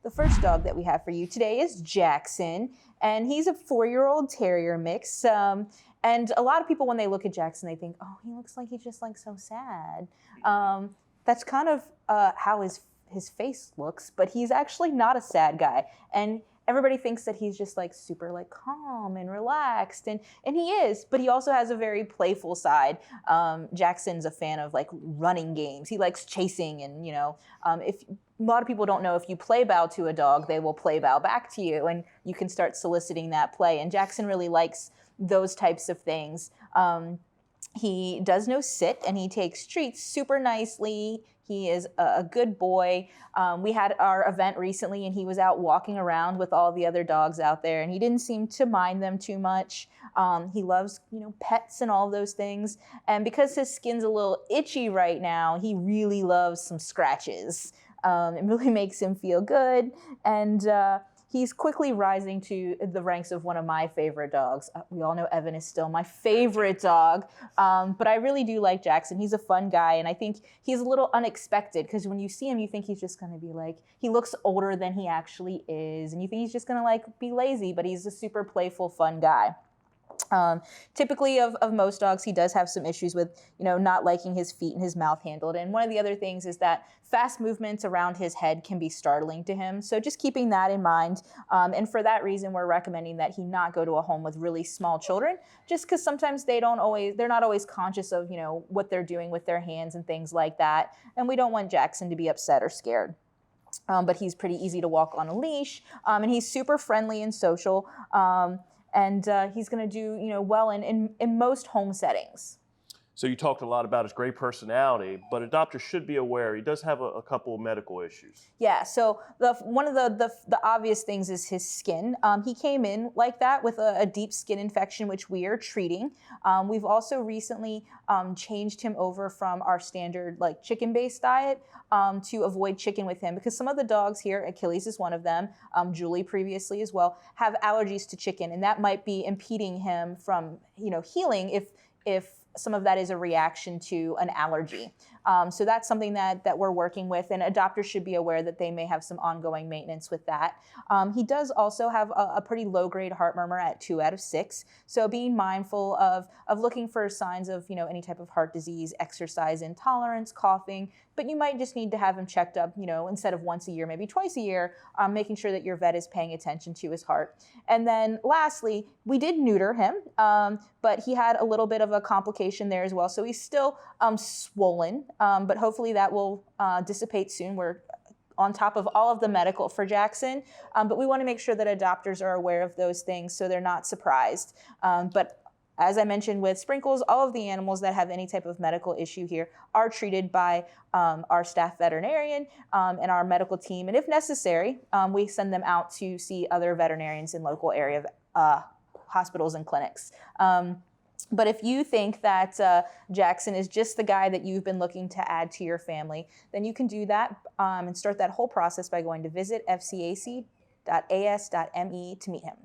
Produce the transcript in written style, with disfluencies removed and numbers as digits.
The first dog that we have for you today is Jackson, and he's a 4-year-old Terrier mix. And a lot of people, when they look at Jackson, they think, oh, he looks like he's just like so sad. That's kind of how his face looks, but he's actually not a sad guy. And everybody thinks that he's just like super like calm and relaxed, and he is, but he also has a very playful side. Jackson's a fan of like running games. He likes chasing, and if a lot of people don't know, if you play bow to a dog, they will play bow back to you, and you can start soliciting that play. And Jackson really likes those types of things. He does know sit, and he takes treats super nicely. He is a good boy. We had our event recently, and he was out walking around with all the other dogs out there, and he didn't seem to mind them too much. He loves, pets and all those things. And because his skin's a little itchy right now, he really loves some scratches. It really makes him feel good. And he's quickly rising to the ranks of one of my favorite dogs. We all know Evan is still my favorite dog, but I really do like Jackson. He's a fun guy, and I think he's a little unexpected, because when you see him, you think he's just going to be like, he looks older than he actually is, and you think he's just going to like be lazy, but he's a super playful, fun guy. Typically of most dogs, he does have some issues with, not liking his feet and his mouth handled. And one of the other things is that fast movements around his head can be startling to him. So just keeping that in mind. And for that reason, we're recommending that he not go to a home with really small children, just because sometimes they're not always conscious of, what they're doing with their hands and things like that. And we don't want Jackson to be upset or scared. But he's pretty easy to walk on a leash. And he's super friendly and social. And he's going to do, well in most home settings. So you talked a lot about his great personality, but adopters should be aware he does have a couple of medical issues. Yeah, so one of the obvious things is his skin. He came in like that with a deep skin infection, which we are treating. We've also recently changed him over from our standard like chicken-based diet to avoid chicken with him, because some of the dogs here, Achilles is one of them, Julie previously as well, have allergies to chicken, and that might be impeding him from healing if some of that is a reaction to an allergy. So that's something that we're working with, and adopters should be aware that they may have some ongoing maintenance with that. He does also have a pretty low-grade heart murmur at 2 out of 6. So being mindful of looking for signs of any type of heart disease, exercise intolerance, coughing, but you might just need to have him checked up, instead of once a year, maybe twice a year, making sure that your vet is paying attention to his heart. And then lastly, we did neuter him, but he had a little bit of a complication there as well. So he's still swollen, but hopefully that will dissipate soon. We're on top of all of the medical for Jackson, but we want to make sure that adopters are aware of those things so they're not surprised. But as I mentioned with Sprinkles, all of the animals that have any type of medical issue here are treated by our staff veterinarian and our medical team. And if necessary, we send them out to see other veterinarians in local area hospitals and clinics. But if you think that Jackson is just the guy that you've been looking to add to your family, then you can do that and start that whole process by going to visit fcac.as.me to meet him.